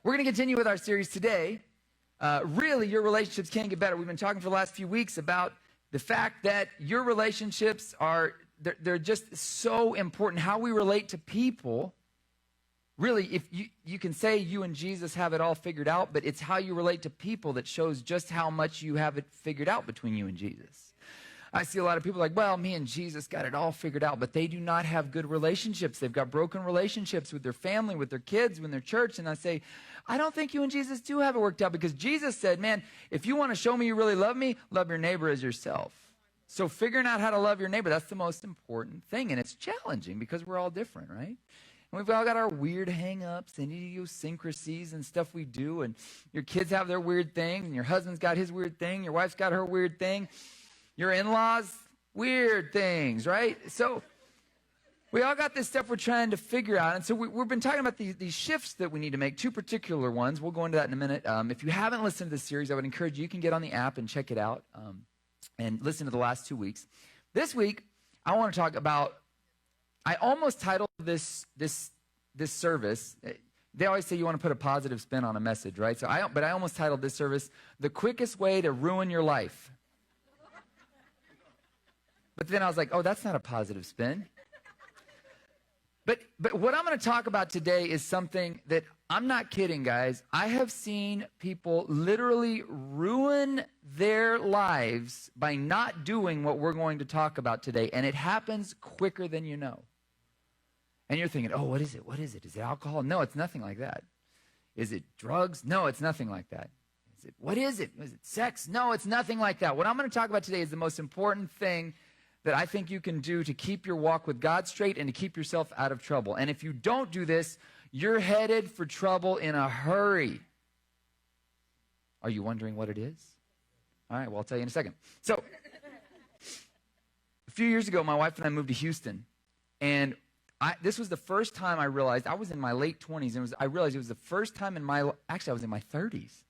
We're going to continue with our series today. Really, your relationships can get better. We've been talking for the last few weeks about the fact that your relationships they're just so important. How we relate to people. Really, if you can say you and Jesus have it all figured out, but it's how you relate to people that shows just how much you have it figured out between you and Jesus. I see a lot of people like, well, me and Jesus got it all figured out, but they do not have good relationships. They've got broken relationships with their family, with their kids, with their church. And I say, I don't think you and Jesus do have it worked out, because Jesus said, man, if you want to show me you really love me, love your neighbor as yourself. So figuring out how to love your neighbor, that's the most important thing. And it's challenging because we're all different, right? And we've all got our weird hang-ups and idiosyncrasies and stuff we do. And your kids have their weird thing, and your husband's got his weird thing, your wife's got her weird thing. Your in-laws, weird things, right? So we all got this stuff we're trying to figure out. And so we've been talking about these shifts that we need to make, two particular ones. We'll go into that in a minute. If you haven't listened to this series, I would encourage you can get on the app and check it out and listen to the last 2 weeks. This week, I want to talk about, I almost titled this service, they always say you want to put a positive spin on a message, right? But I almost titled this service, The Quickest Way to Ruin Your Life. But then I was like, oh, that's not a positive spin. But what I'm going to talk about today is something that, I'm not kidding, guys. I have seen people literally ruin their lives by not doing what we're going to talk about today. And it happens quicker than you know. And you're thinking, oh, what is it? What is it? Is it alcohol? No, it's nothing like that. Is it drugs? No, it's nothing like that. What is it? Is it sex? No, it's nothing like that. What I'm going to talk about today is the most important thing that I think you can do to keep your walk with God straight and to keep yourself out of trouble. And if you don't do this, you're headed for trouble in a hurry. Are you wondering what it is? All right, well, I'll tell you in a second. So, a few years ago, my wife and I moved to Houston. And this was the first time I realized, I was in my late 20s, and I realized it was the first time in my, actually I was in my 30s.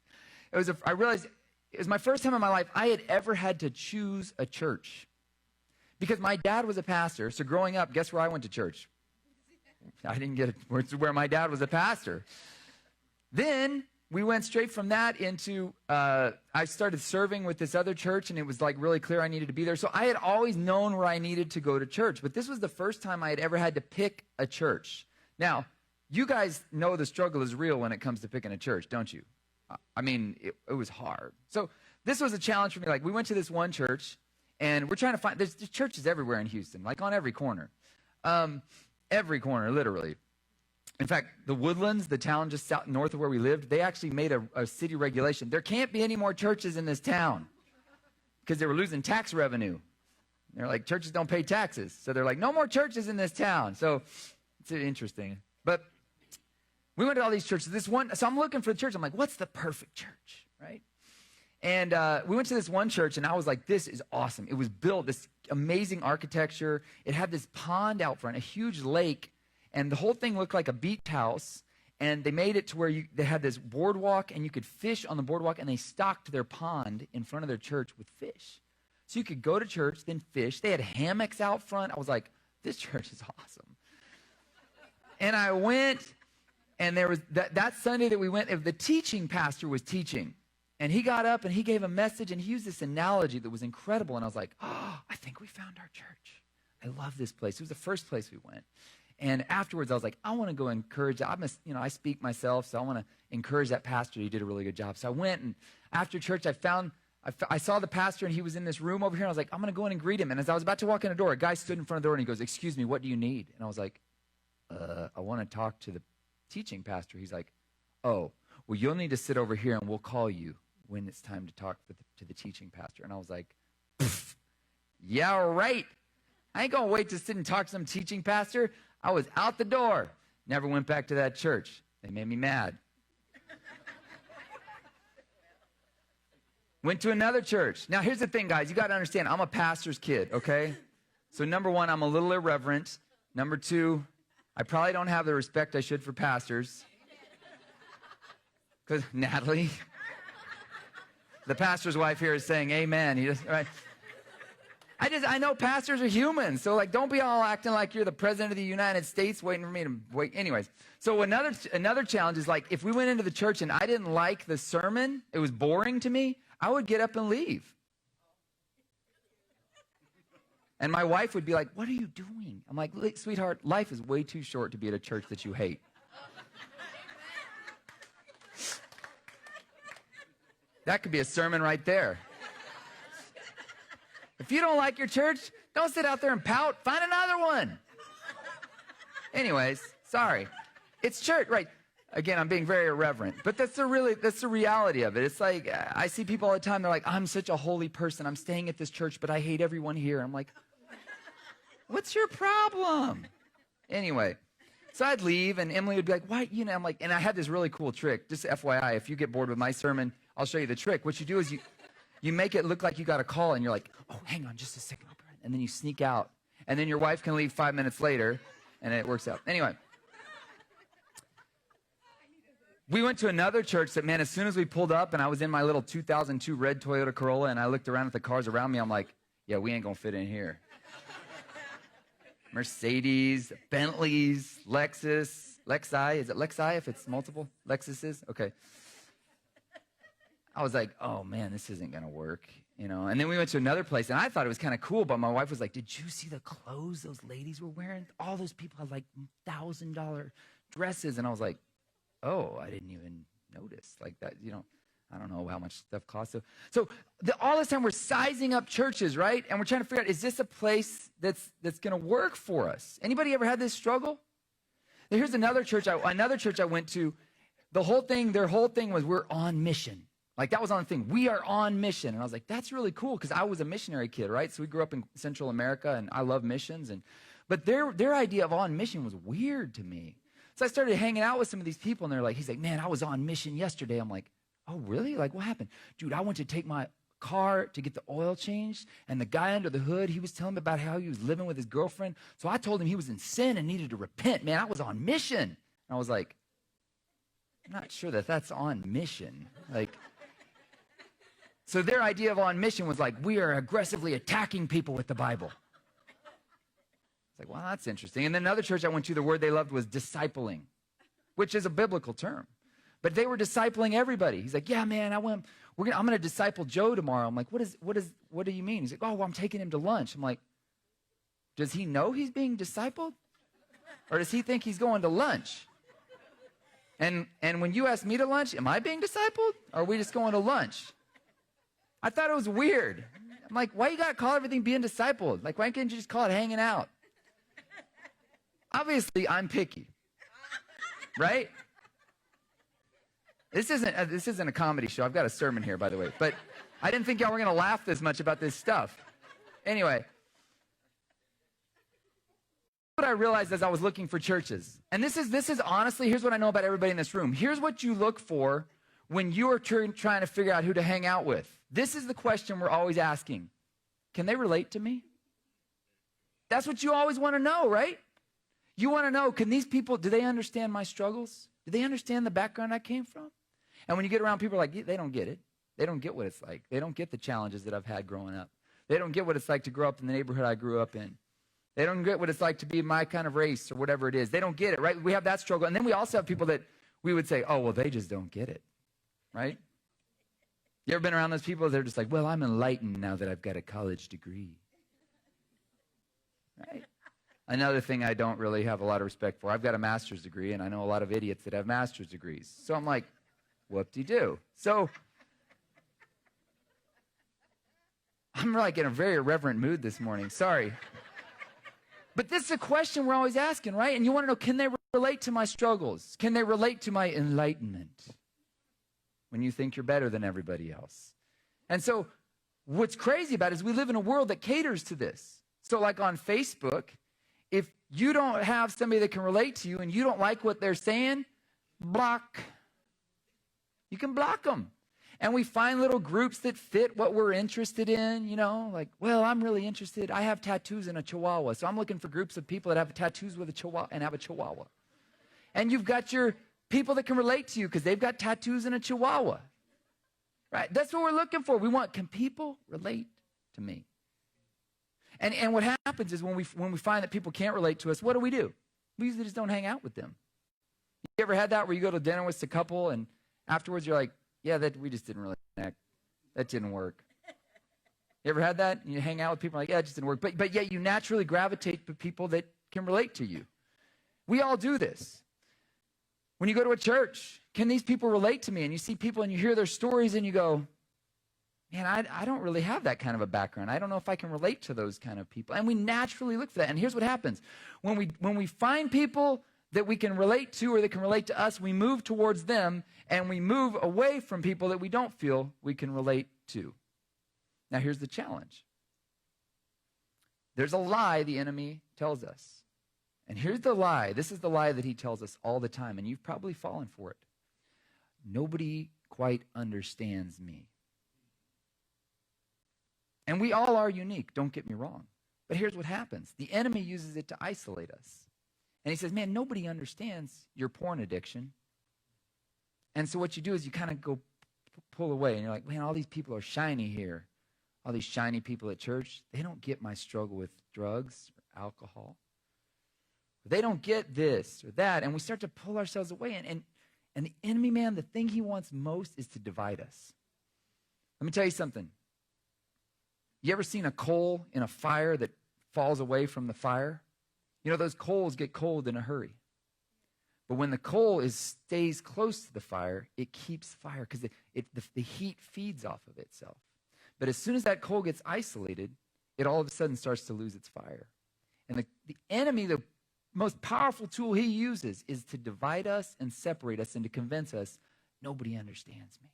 I realized it was my first time in my life I had ever had to choose a church. Because my dad was a pastor, so growing up, guess where I went to church? I didn't get it. Where my dad was a pastor. Then we went straight from that into, I started serving with this other church, and it was like really clear I needed to be there. So I had always known where I needed to go to church, but this was the first time I had ever had to pick a church. Now, you guys know the struggle is real when it comes to picking a church, don't you? I mean, it was hard. So this was a challenge for me. Like, we went to this one church, and we're trying to find, there's churches everywhere in Houston, like on every corner. Every corner, literally. In fact, the Woodlands, the town just south north of where we lived, they actually made a city regulation. There can't be any more churches in this town because they were losing tax revenue. They're like, churches don't pay taxes. So they're like, no more churches in this town. So it's interesting. But we went to all these churches. So I'm looking for the church. I'm like, what's the perfect church, right? And we went to this one church, and I was like, this is awesome. It was built, this amazing architecture. It had this pond out front, a huge lake, and the whole thing looked like a beach house. And they made it to where they had this boardwalk, and you could fish on the boardwalk, and they stocked their pond in front of their church with fish. So you could go to church, then fish. They had hammocks out front. I was like, this church is awesome. And I went, and there was that Sunday that we went, the teaching pastor was teaching. And he got up and he gave a message, and he used this analogy that was incredible. And I was like, oh, I think we found our church. I love this place. It was the first place we went. And afterwards, I was like, I want to go encourage. I speak myself, so I want to encourage that pastor. He did a really good job. So I went, and after church, I saw the pastor, and he was in this room over here. And I was like, I'm going to go in and greet him. And as I was about to walk in the door, a guy stood in front of the door, and he goes, excuse me, what do you need? And I was like, I want to talk to the teaching pastor. He's like, oh, well, you'll need to sit over here, and we'll call you when it's time to talk to the teaching pastor. And I was like, yeah, right. I ain't going to wait to sit and talk to some teaching pastor. I was out the door. Never went back to that church. They made me mad. Went to another church. Now, here's the thing, guys. You got to understand, I'm a pastor's kid, okay? So number one, I'm a little irreverent. Number two, I probably don't have the respect I should for pastors. Because Natalie... The pastor's wife here is saying amen. Right? I know pastors are human. So like, don't be all acting like you're the president of the United States waiting for me to wait. Anyways, so another challenge is like, if we went into the church and I didn't like the sermon, it was boring to me, I would get up and leave. And my wife would be like, what are you doing? I'm like, sweetheart, life is way too short to be at a church that you hate. That could be a sermon right there. If you don't like your church, don't sit out there and pout. Find another one. Anyways, sorry. It's church, right? Again, I'm being very irreverent, but that's the reality of it. It's like, I see people all the time, they're like, I'm such a holy person. I'm staying at this church, but I hate everyone here. I'm like, what's your problem? Anyway, so I'd leave, and Emily would be like, why? You know, I'm like, and I had this really cool trick. Just FYI, if you get bored with my sermon, I'll show you the trick. What you do is you make it look like you got a call, and you're like, oh, hang on just a second. And then you sneak out. And then your wife can leave 5 minutes later, and it works out. Anyway. We went to another church that, man, as soon as we pulled up, and I was in my little 2002 red Toyota Corolla, and I looked around at the cars around me, I'm like, yeah, we ain't going to fit in here. Mercedes, Bentleys, Lexus, Lexi. Is it Lexi if it's multiple Lexuses? Okay. I was like, oh, man, this isn't going to work, you know. And then we went to another place, and I thought it was kind of cool, but my wife was like, did you see the clothes those ladies were wearing? All those people had, like, $1,000 dresses. And I was like, oh, I didn't even notice. Like that, you know, I don't know how much stuff costs. So all this time we're sizing up churches, right? And we're trying to figure out, is this a place that's going to work for us? Anybody ever had this struggle? Now, here's another church I went to. Their whole thing was, we're on mission. Like, that was on the thing. We are on mission. And I was like, that's really cool, because I was a missionary kid, right? So we grew up in Central America, and I love missions. But their idea of on mission was weird to me. So I started hanging out with some of these people, and they're like, he's like, man, I was on mission yesterday. I'm like, oh, really? Like, what happened? Dude, I went to take my car to get the oil changed, and the guy under the hood, he was telling me about how he was living with his girlfriend. So I told him he was in sin and needed to repent. Man, I was on mission. And I was like, I'm not sure that's on mission. Like, so their idea of on mission was like, we are aggressively attacking people with the Bible. It's like, well, that's interesting. And then another church I went to, the word they loved was discipling, which is a biblical term. But they were discipling everybody. He's like, yeah, man, I'm going to disciple Joe tomorrow. I'm like, what do you mean? He's like, oh, well, I'm taking him to lunch. I'm like, does he know he's being discipled? Or does he think he's going to lunch? And when you ask me to lunch, am I being discipled? Or are we just going to lunch? I thought it was weird. I'm like, why you got to call everything being discipled? Like, why can't you just call it hanging out? Obviously, I'm picky, right? This isn't a comedy show. I've got a sermon here, by the way. But I didn't think y'all were going to laugh this much about this stuff. Anyway, what I realized as I was looking for churches, and this is honestly, here's what I know about everybody in this room. Here's what you look for when you are trying to figure out who to hang out with. This is the question we're always asking. Can they relate to me? That's what you always want to know, right? You want to know, can these people, do they understand my struggles? Do they understand the background I came from? And when you get around people like, they don't get it. They don't get what it's like. They don't get the challenges that I've had growing up. They don't get what it's like to grow up in the neighborhood I grew up in. They don't get what it's like to be my kind of race or whatever it is. They don't get it, right? We have that struggle. And then we also have people that we would say, oh, well, they just don't get it, right? You ever been around those people? They're just like, well, I'm enlightened now that I've got a college degree, right? Another thing I don't really have a lot of respect for, I've got a master's degree, and I know a lot of idiots that have master's degrees. So I'm like, whoop-de-doo. So I'm like in a very irreverent mood this morning. Sorry. But this is a question we're always asking, right? And you want to know, can they relate to my struggles? Can they relate to my enlightenment when you think you're better than everybody else? And so what's crazy about it is we live in a world that caters to this. So like on Facebook, if you don't have somebody that can relate to you and you don't like what they're saying, block. You can block them. And we find little groups that fit what we're interested in, you know, like, well, I'm really interested. I have tattoos and a chihuahua. So I'm looking for groups of people that have tattoos with a chihuahua and have a chihuahua. And you've got your people that can relate to you because they've got tattoos and a chihuahua. Right? That's what we're looking for. We want, can people relate to me? And what happens is when we find that people can't relate to us, what do? We usually just don't hang out with them. You ever had that where you go to dinner with a couple and afterwards you're like, yeah, we just didn't really connect. That didn't work. You ever had that? You hang out with people like, yeah, it just didn't work. But yet you naturally gravitate to people that can relate to you. We all do this. When you go to a church, can these people relate to me? And you see people and you hear their stories and you go, man, I don't really have that kind of a background. I don't know if I can relate to those kind of people. And we naturally look for that. And here's what happens. When we find people that we can relate to or that can relate to us, we move towards them and we move away from people that we don't feel we can relate to. Now, here's the challenge. There's a lie the enemy tells us. And here's the lie. This is the lie that he tells us all the time, and you've probably fallen for it. Nobody quite understands me. And we all are unique, don't get me wrong. But here's what happens. The enemy uses it to isolate us. And he says, man, nobody understands your porn addiction. And so what you do is you kind of go pull away, and you're like, man, all these people are shiny here. All these shiny people at church, they don't get my struggle with drugs or alcohol. They don't get this or that. And we start to pull ourselves away. And the enemy, man, the thing he wants most is to divide us. Let me tell you something. You ever seen a coal in a fire that falls away from the fire? You know, those coals get cold in a hurry. But when the coal stays close to the fire, it keeps fire because the heat feeds off of itself. But as soon as that coal gets isolated, it all of a sudden starts to lose its fire. And the enemy, the most powerful tool he uses is to divide us and separate us and to convince us, nobody understands me.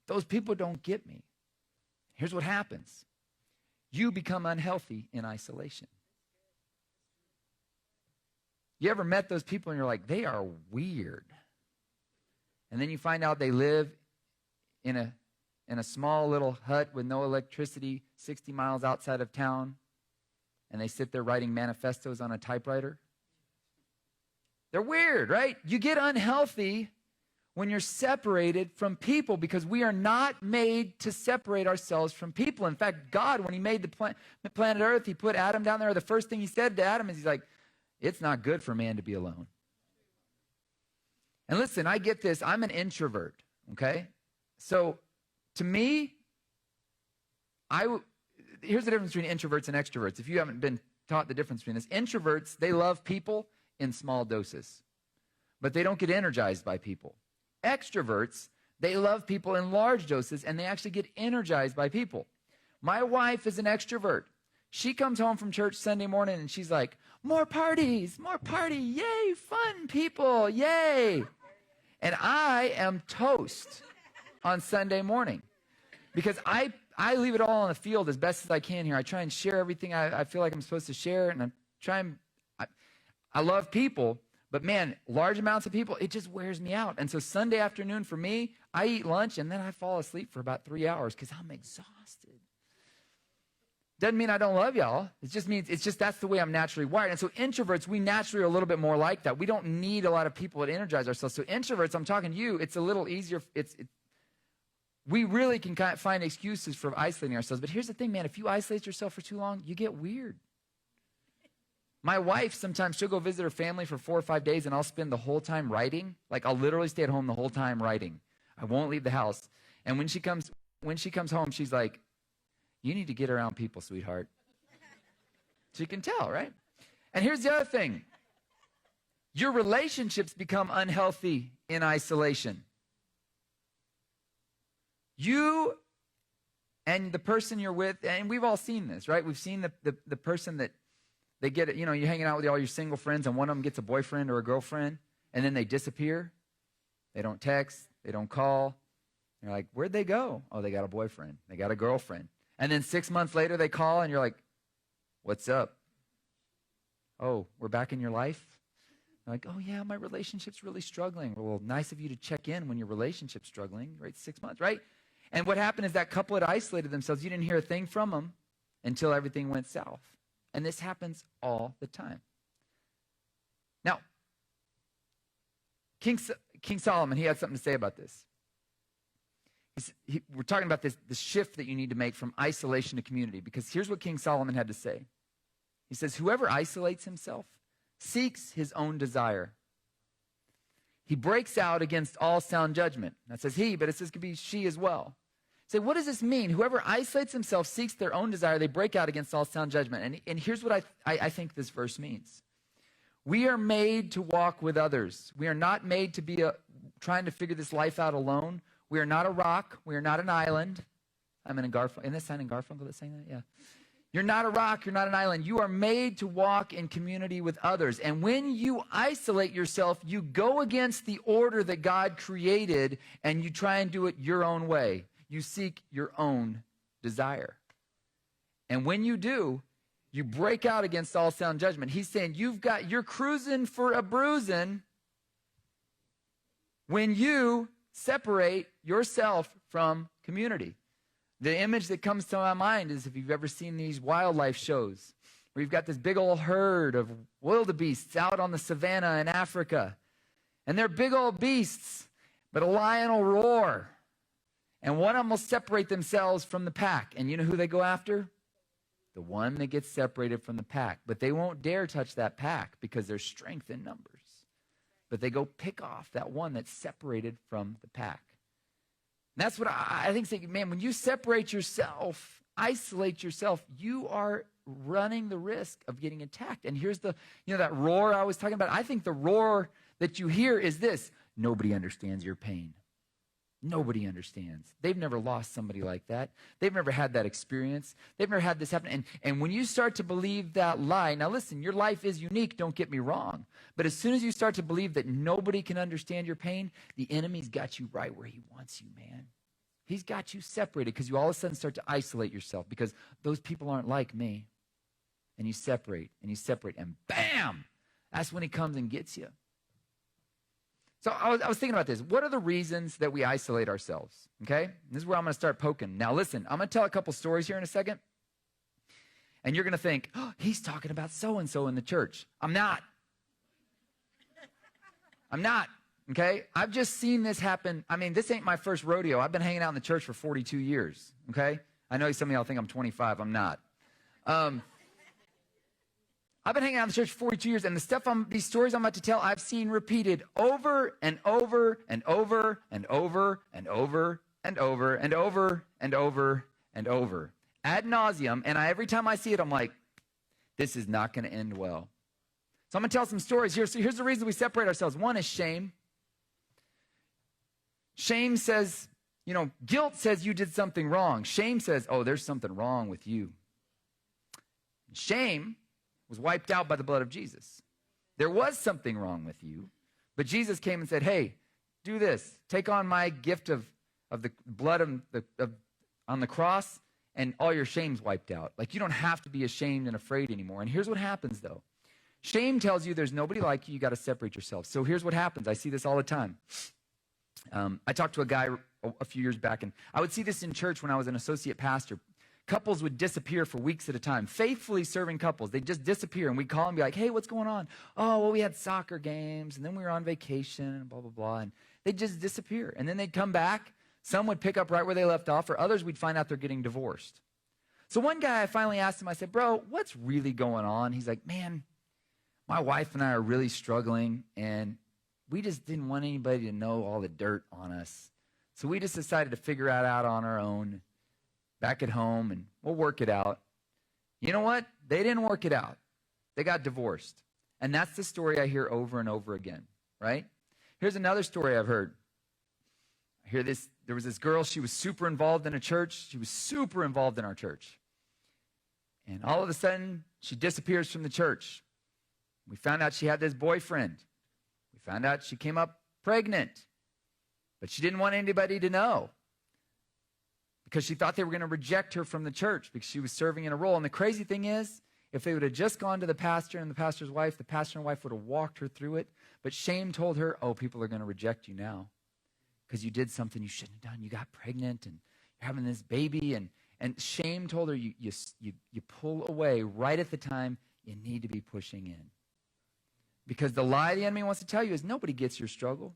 Those people don't get me. Here's what happens. You become unhealthy in isolation. You ever met those people and you're like, they are weird. And then you find out they live in a small little hut with no electricity 60 miles outside of town, and they sit there writing manifestos on a typewriter. They're weird, right? You get unhealthy when you're separated from people because we are not made to separate ourselves from people. In fact, God, when he made the planet Earth, he put Adam down there. The first thing he said to Adam is he's like, it's not good for man to be alone. And listen, I get this. I'm an introvert, okay? So to me, here's the difference between introverts and extroverts. If you haven't been taught the difference between this, introverts, they love people in small doses, but they don't get energized by people. Extroverts, they love people in large doses, and they actually get energized by people. My wife is an extrovert. She comes home from church Sunday morning, and she's like, more parties, yay, fun people, yay. And I am toast on Sunday morning because I leave it all on the field as best as I can here. I try and share everything I feel like I'm supposed to share, and I love people, but man, large amounts of people, it just wears me out. And so Sunday afternoon for me, I eat lunch and then I fall asleep for about 3 hours because I'm exhausted. Doesn't mean I don't love y'all. It just means that's the way I'm naturally wired. And so introverts, we naturally are a little bit more like that. We don't need a lot of people to energize ourselves. So introverts, I'm talking to you, it's a little easier. We really can find excuses for isolating ourselves. But here's the thing, man, if you isolate yourself for too long, you get weird. My wife, sometimes she'll go visit her family for 4 or 5 days, and I'll spend the whole time writing. Like, I'll literally stay at home the whole time writing. I won't leave the house. And when she comes home, she's like, you need to get around people, sweetheart. She can tell, right? And here's the other thing. Your relationships become unhealthy in isolation. You and the person you're with, and we've all seen this, right? We've seen the person that they get it, you're hanging out with all your single friends, and one of them gets a boyfriend or a girlfriend, and then they disappear. They don't text. They don't call. You're like, where'd they go? Oh, they got a boyfriend. They got a girlfriend. And then 6 months later, they call, and you're like, what's up? Oh, we're back in your life? They're like, oh, yeah, my relationship's really struggling. Well, nice of you to check in when your relationship's struggling, right? 6 months, right? And what happened is that couple had isolated themselves. You didn't hear a thing from them until everything went south. And this happens all the time. Now, King Solomon, he had something to say about this. We're talking about this shift that you need to make from isolation to community, because here's what King Solomon had to say. He says, whoever isolates himself seeks his own desire. He breaks out against all sound judgment. That says he, but it says it could be she as well. So what does this mean? Whoever isolates himself seeks their own desire. They break out against all sound judgment. And here's what I think this verse means. We are made to walk with others. We are not made to be trying to figure this life out alone. We are not a rock. We are not an island. I'm in a Garfunkel. Isn't that signing Garfunkel that's saying that? Yeah. You're not a rock. You're not an island. You are made to walk in community with others. And when you isolate yourself, you go against the order that God created, and you try and do it your own way. You seek your own desire. And when you do, you break out against all sound judgment. He's saying you're cruising for a bruising when you separate yourself from community. The image that comes to my mind is if you've ever seen these wildlife shows where you've got this big old herd of wildebeests out on the savannah in Africa. And they're big old beasts, but a lion will roar. And one of them will separate themselves from the pack. And you know who they go after? The one that gets separated from the pack. But they won't dare touch that pack because there's strength in numbers. But they go pick off that one that's separated from the pack. And that's what I think, man, when you separate yourself, isolate yourself, you are running the risk of getting attacked. And here's that roar I was talking about. I think the roar that you hear is this: nobody understands your pain. Nobody understands. They've never lost somebody like that. They've never had that experience. They've never had this happen. And when you start to believe that lie, now listen, your life is unique, don't get me wrong. But as soon as you start to believe that nobody can understand your pain, the enemy's got you right where he wants you, man. He's got you separated because you all of a sudden start to isolate yourself because those people aren't like me. And you separate, and bam! That's when he comes and gets you. So I was thinking about this. What are the reasons that we isolate ourselves? Okay? This is where I'm going to start poking. Now listen, I'm going to tell a couple stories here in a second. And you're going to think, oh, he's talking about so-and-so in the church. I'm not. Okay? I've just seen this happen. I mean, this ain't my first rodeo. I've been hanging out in the church for 42 years. Okay? I know some of y'all think I'm 25. I'm not. I've been hanging out in the church for 42 years, and these stories I'm about to tell, I've seen repeated over and over and over and over and over and over and over and over and over, ad nauseum. And every time I see it, I'm like, this is not going to end well. So I'm going to tell some stories here. So here's the reason we separate ourselves. One is shame. Shame says, guilt says you did something wrong. Shame says, oh, there's something wrong with you. Shame was wiped out by the blood of Jesus. There was something wrong with you, but Jesus came and said, hey, do this. Take on my gift of the blood on the cross, and all your shame's wiped out. Like, you don't have to be ashamed and afraid anymore. And here's what happens, though. Shame tells you there's nobody like you. You got to separate yourself. So here's what happens. I see this all the time. I talked to a guy a few years back, and I would see this in church when I was an associate pastor. Couples would disappear for weeks at a time, faithfully serving couples. They'd just disappear, and we'd call and be like, hey, what's going on? Oh, well, we had soccer games, and then we were on vacation, and blah, blah, blah. And they'd just disappear. And then they'd come back. Some would pick up right where they left off, or others we'd find out they're getting divorced. So one guy, I finally asked him, I said, bro, what's really going on? He's like, man, my wife and I are really struggling, and we just didn't want anybody to know all the dirt on us. So we just decided to figure it out on our own back at home, and we'll work it out. You know what? They didn't work it out. They got divorced. And that's the story I hear over and over again, right? Here's another story I've heard. I hear this. There was this girl. She was super involved in a church. She was super involved in our church. And all of a sudden, she disappears from the church. We found out she had this boyfriend. We found out she came up pregnant. But she didn't want anybody to know, because she thought they were going to reject her from the church because she was serving in a role. And the crazy thing is, if they would have just gone to the pastor and the pastor's wife, the pastor and wife would have walked her through it. But shame told her, oh, people are going to reject you now because you did something you shouldn't have done. You got pregnant and you're having this baby. And shame told her, you pull away right at the time you need to be pushing in. Because the lie the enemy wants to tell you is nobody gets your struggle.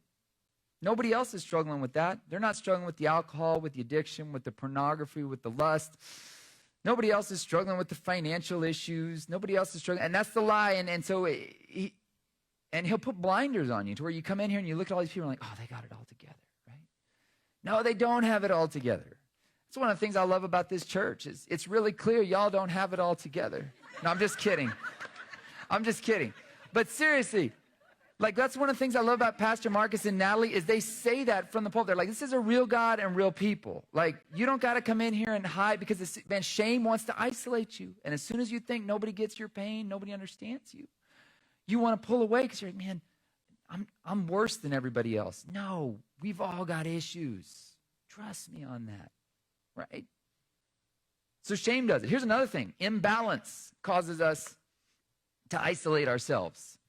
Nobody else is struggling with that. They're not struggling with the alcohol, with the addiction, with the pornography, with the lust. Nobody else is struggling with the financial issues. Nobody else is struggling. And that's the lie. And so he'll put blinders on you to where you come in here and you look at all these people and like, oh, they got it all together, right? No, they don't have it all together. That's one of the things I love about this church is it's really clear y'all don't have it all together. No, I'm just kidding. I'm just kidding. But seriously, like that's one of the things I love about Pastor Marcus and Natalie is they say that from the pulpit. They're like, this is a real God and real people. Like, you don't got to come in here and hide because, man, shame wants to isolate you. And as soon as you think nobody gets your pain, nobody understands you, you want to pull away because you're like, man, I'm worse than everybody else. No, we've all got issues. Trust me on that, right? So shame does it. Here's another thing. Imbalance causes us to isolate ourselves.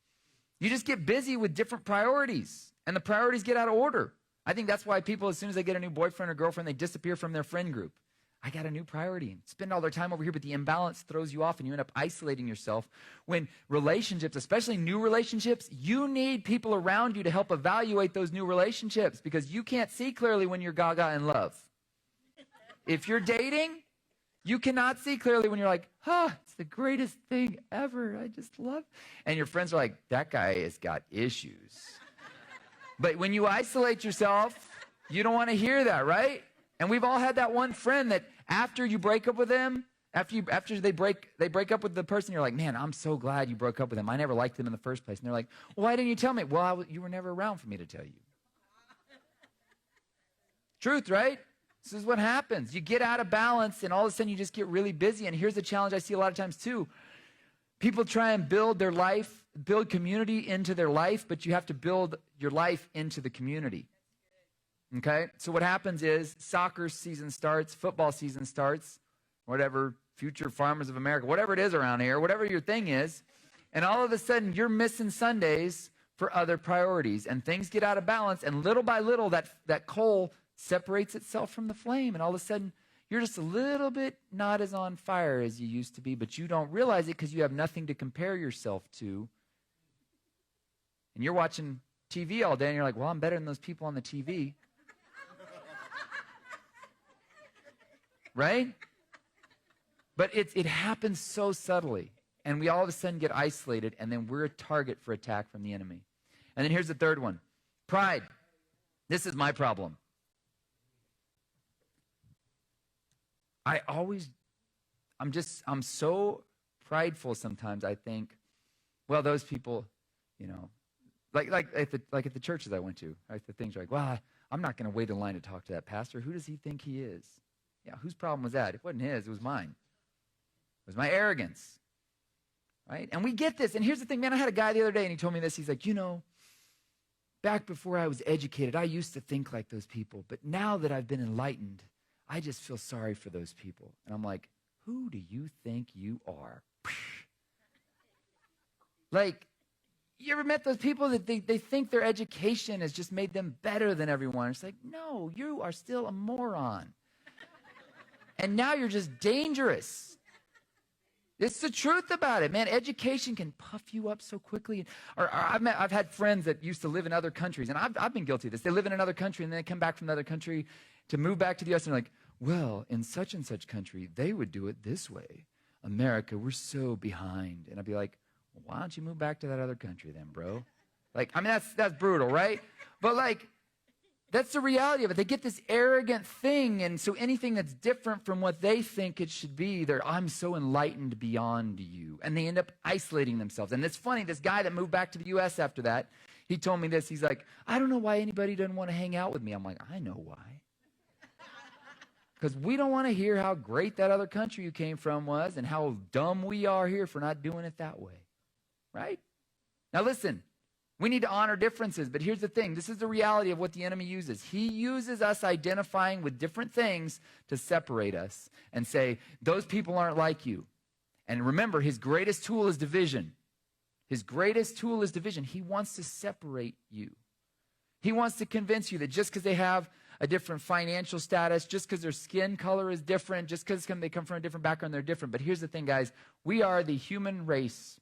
You just get busy with different priorities, and the priorities get out of order. I think that's why people, as soon as they get a new boyfriend or girlfriend, they disappear from their friend group. I got a new priority, and spend all their time over here, but the imbalance throws you off, and you end up isolating yourself. When relationships, especially new relationships, you need people around you to help evaluate those new relationships because you can't see clearly when you're gaga in love. If you're dating, you cannot see clearly when you're like, it's the greatest thing ever. I just love it. And your friends are like, that guy has got issues. But when you isolate yourself, you don't want to hear that, right? And we've all had that one friend that after you break up with them, after they break up with the person, you're like, man, I'm so glad you broke up with him. I never liked him in the first place. And they're like, well, why didn't you tell me? Well, you were never around for me to tell you. Truth, right? This is what happens. You get out of balance, and all of a sudden you just get really busy. And here's the challenge I see a lot of times too. People try and build their life, build community into their life, but you have to build your life into the community. Okay? So what happens is soccer season starts, football season starts, whatever, Future Farmers of America, whatever it is around here, whatever your thing is, and all of a sudden you're missing Sundays for other priorities, and things get out of balance, and little by little that coal separates itself from the flame, and all of a sudden you're just a little bit not as on fire as you used to be, but you don't realize it because you have nothing to compare yourself to. And you're watching TV all day and you're like, well, I'm better than those people on the TV. Right? But it happens so subtly, and we all of a sudden get isolated, and then we're a target for attack from the enemy. And then here's the third one. Pride. This is my problem. I'm so prideful sometimes. I think, well, those people, like at the churches I went to, right? The things are like, well, I'm not going to wait in line to talk to that pastor. Who does he think he is? Yeah, whose problem was that? It wasn't his. It was mine. It was my arrogance, right? And we get this. And here's the thing, man. I had a guy the other day, and he told me this. He's like, back before I was educated, I used to think like those people. But now that I've been enlightened, I just feel sorry for those people. And I'm like, who do you think you are? Like, you ever met those people that they think their education has just made them better than everyone? It's like, no, you are still a moron. And now you're just dangerous. It's the truth about it, man. Education can puff you up so quickly. Or I've had friends that used to live in other countries, and I've been guilty of this. They live in another country, and then they come back from another country to move back to the U.S., and they're like, well, in such and such country, they would do it this way. America, we're so behind. And I'd be like, well, why don't you move back to that other country then, bro? Like, I mean, that's brutal, right? But like, that's the reality of it. They get this arrogant thing, and so anything that's different from what they think it should be, I'm so enlightened beyond you. And they end up isolating themselves. And it's funny, this guy that moved back to the U.S. after that, he told me this. He's like, I don't know why anybody doesn't want to hang out with me. I'm like, I know why. Because we don't want to hear how great that other country you came from was and how dumb we are here for not doing it that way. Right? Now listen, we need to honor differences, but here's the thing. This is the reality of what the enemy uses. He uses us identifying with different things to separate us and say, those people aren't like you. And remember, his greatest tool is division. His greatest tool is division. He wants to separate you. He wants to convince you that just because they have a different financial status, just because their skin color is different, just because they come from a different background, they're different. But here's the thing, guys. We are the human race.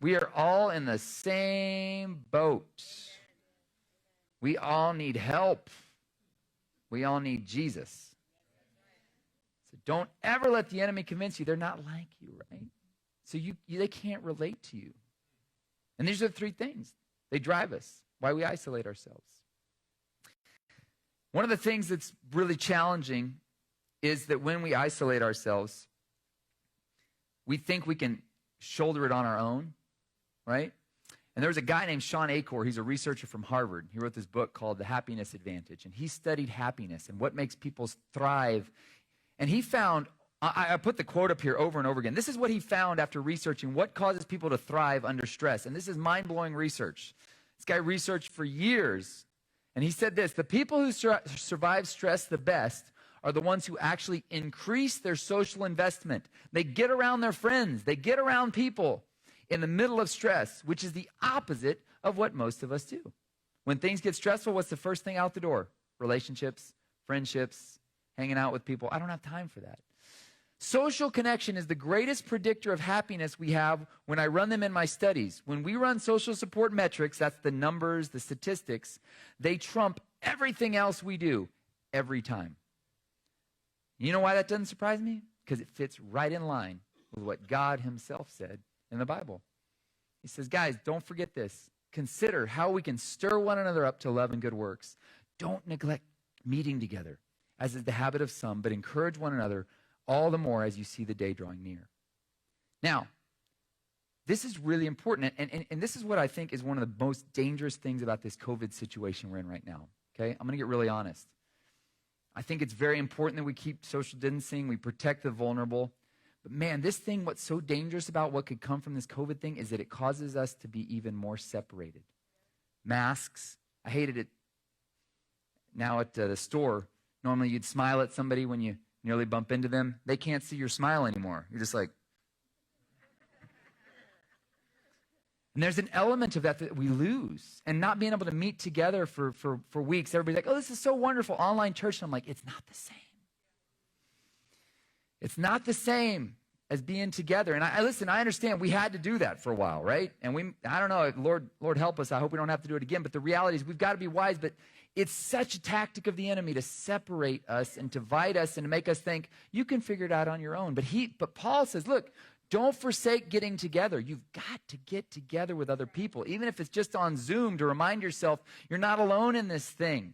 We are all in the same boat. We all need help. We all need Jesus. So don't ever let the enemy convince you they're not like you, right? So they can't relate to you. And these are the three things. They drive us, why we isolate ourselves. One of the things that's really challenging is that when we isolate ourselves, we think we can shoulder it on our own, right? And there was a guy named Sean Achor. He's a researcher from Harvard. He wrote this book called The Happiness Advantage. And he studied happiness and what makes people thrive. And he found, I put the quote up here over and over again. This is what he found after researching what causes people to thrive under stress. And this is mind-blowing research. This guy researched for years. And he said this: the people who survive stress the best are the ones who actually increase their social investment. They get around their friends. They get around people in the middle of stress, which is the opposite of what most of us do. When things get stressful, what's the first thing out the door? Relationships, friendships, hanging out with people. I don't have time for that. Social connection is the greatest predictor of happiness we have when I run them in my studies. When we run social support metrics, that's the numbers, the statistics, they trump everything else we do every time. You know why that doesn't surprise me? Because it fits right in line with what God himself said in the Bible. He says, guys, don't forget this. Consider how we can stir one another up to love and good works. Don't neglect meeting together, as is the habit of some, but encourage one another all the more as you see the day drawing near. Now, this is really important, and this is what I think is one of the most dangerous things about this COVID situation we're in right now, okay? I'm going to get really honest. I think it's very important that we keep social distancing, we protect the vulnerable. But man, this thing, what's so dangerous about what could come from this COVID thing is that it causes us to be even more separated. Masks, I hated it. Now at the store, normally you'd smile at somebody when you nearly bump into them. They can't see your smile anymore. You're just like. And there's an element of that we lose. And not being able to meet together for weeks. Everybody's like, oh, this is so wonderful, online church. And I'm like, it's not the same. It's not the same as being together. And I listen, I understand we had to do that for a while, right? And I don't know, Lord help us. I hope we don't have to do it again. But the reality is we've got to be wise. But it's such a tactic of the enemy to separate us and divide us and to make us think you can figure it out on your own. But Paul says, look, don't forsake getting together. You've got to get together with other people, even if it's just on Zoom, to remind yourself you're not alone in this thing.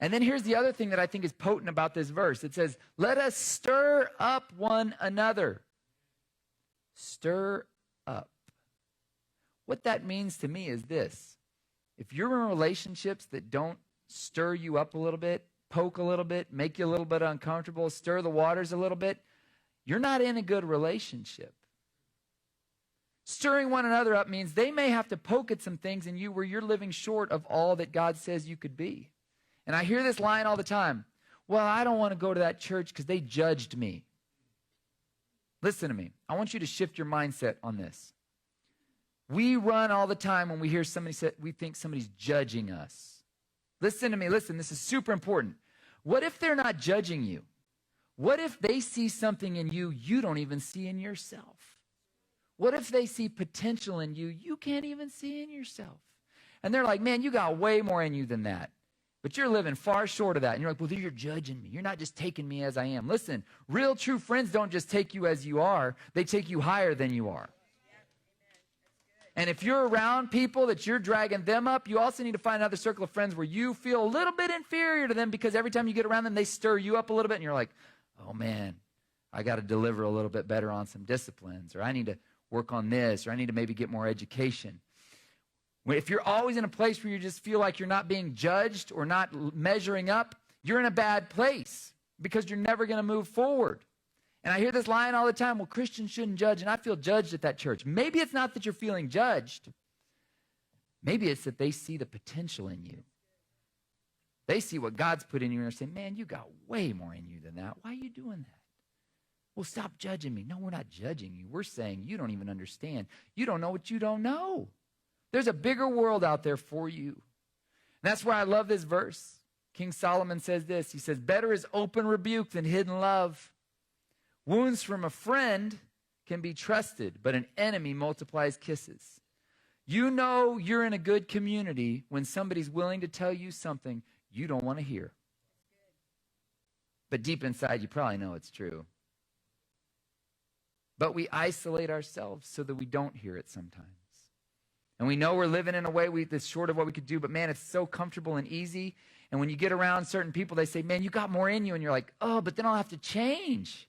And then here's the other thing that I think is potent about this verse. It says, let us stir up one another. Stir up. What that means to me is this. If you're in relationships that don't stir you up a little bit, poke a little bit, make you a little bit uncomfortable, stir the waters a little bit, you're not in a good relationship. Stirring one another up means they may have to poke at some things in you where you're living short of all that God says you could be. And I hear this line all the time. Well, I don't want to go to that church because they judged me. Listen to me. I want you to shift your mindset on this. We run all the time when we hear somebody say, we think somebody's judging us. Listen to me. Listen, this is super important. What if they're not judging you? What if they see something in you you don't even see in yourself? What if they see potential in you you can't even see in yourself? And they're like, man, you got way more in you than that. But you're living far short of that. And you're like, well, you're judging me. You're not just taking me as I am. Listen, real true friends don't just take you as you are. They take you higher than you are. And if you're around people that you're dragging them up, you also need to find another circle of friends where you feel a little bit inferior to them, because every time you get around them, they stir you up a little bit. And you're like, oh, man, I got to deliver a little bit better on some disciplines, or I need to work on this, or I need to maybe get more education. If you're always in a place where you just feel like you're not being judged or not measuring up, you're in a bad place because you're never going to move forward. And I hear this line all the time, well, Christians shouldn't judge, and I feel judged at that church. Maybe it's not that you're feeling judged. Maybe it's that they see the potential in you. They see what God's put in you, and they're saying, man, you got way more in you than that. Why are you doing that? Well, stop judging me. No, we're not judging you. We're saying you don't even understand. You don't know what you don't know. There's a bigger world out there for you. And that's why I love this verse. King Solomon says this. He says, better is open rebuke than hidden love. Wounds from a friend can be trusted, but an enemy multiplies kisses. You know you're in a good community when somebody's willing to tell you something you don't want to hear. But deep inside, you probably know it's true. But we isolate ourselves so that we don't hear it sometimes. And we know we're living in a way that's short of what we could do, but man, it's so comfortable and easy. And when you get around certain people, they say, man, you got more in you. And you're like, oh, but then I'll have to change.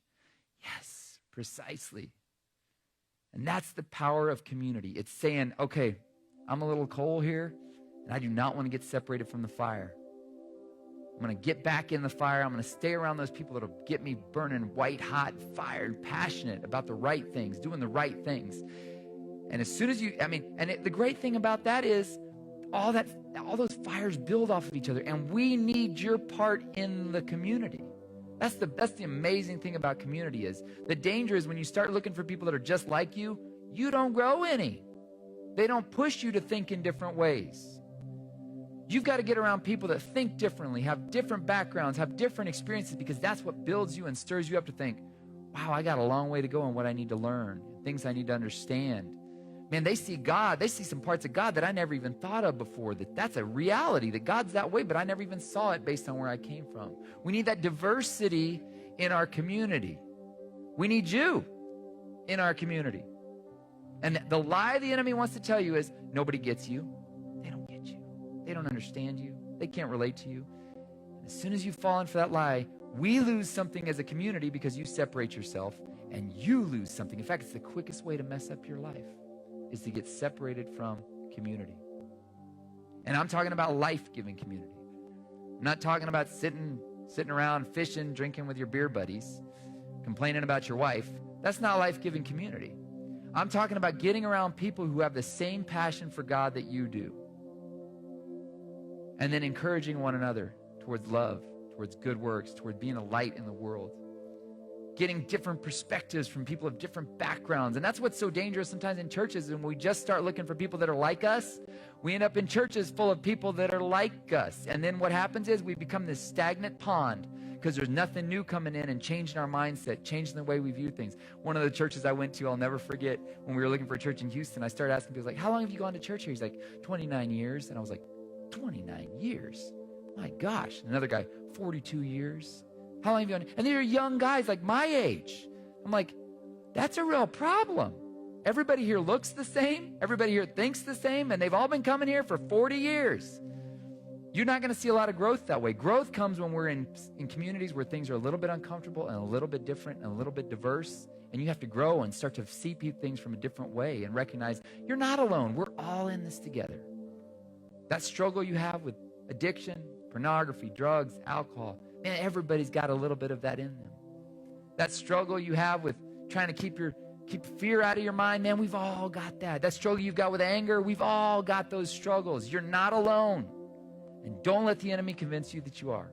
Yes, precisely. And that's the power of community. It's saying, okay, I'm a little coal here, and I do not want to get separated from the fire. I'm going to get back in the fire. I'm going to stay around those people that will get me burning white hot, fired, passionate about the right things, doing the right things. And as soon as the great thing about that is all those fires build off of each other, and we need your part in the community. That's the amazing thing about community is the danger is when you start looking for people that are just like you, you don't grow any. They don't push you to think in different ways. You've got to get around people that think differently, have different backgrounds, have different experiences, because that's what builds you and stirs you up to think, wow, I got a long way to go in what I need to learn, things I need to understand. Man, they see God. They see some parts of God that I never even thought of before, that's a reality, that God's that way, but I never even saw it based on where I came from. We need that diversity in our community. We need you in our community. And the lie the enemy wants to tell you is nobody gets you. They don't get you. They don't understand you. They can't relate to you. As soon as you've fallen for that lie, we lose something as a community because you separate yourself, and you lose something. In fact, it's the quickest way to mess up your life, is to get separated from community. And I'm talking about life-giving community. I'm not talking about sitting around fishing, drinking with your beer buddies, complaining about your wife. That's not life-giving community. I'm talking about getting around people who have the same passion for God that you do. And then encouraging one another towards love, towards good works, toward being a light in the world. Getting different perspectives from people of different backgrounds. And that's what's so dangerous sometimes in churches. And when we just start looking for people that are like us, we end up in churches full of people that are like us. And then what happens is we become this stagnant pond because there's nothing new coming in and changing our mindset, changing the way we view things. One of the churches I went to, I'll never forget, when we were looking for a church in Houston, I started asking people, like, how long have you gone to church here? He's like, 29 years. And I was like, 29 years? My gosh. Another guy, 42 years. How long have you gone? And these are young guys like my age. I'm like, that's a real problem. Everybody here looks the same. Everybody here thinks the same. And they've all been coming here for 40 years. You're not going to see a lot of growth that way. Growth comes when we're in communities where things are a little bit uncomfortable and a little bit different and a little bit diverse. And you have to grow and start to see things from a different way and recognize you're not alone. We're all in this together. That struggle you have with addiction, pornography, drugs, alcohol, man, everybody's got a little bit of that in them. That struggle you have with trying to keep fear out of your mind, man, we've all got that. That struggle you've got with anger, we've all got those struggles. You're not alone. And don't let the enemy convince you that you are.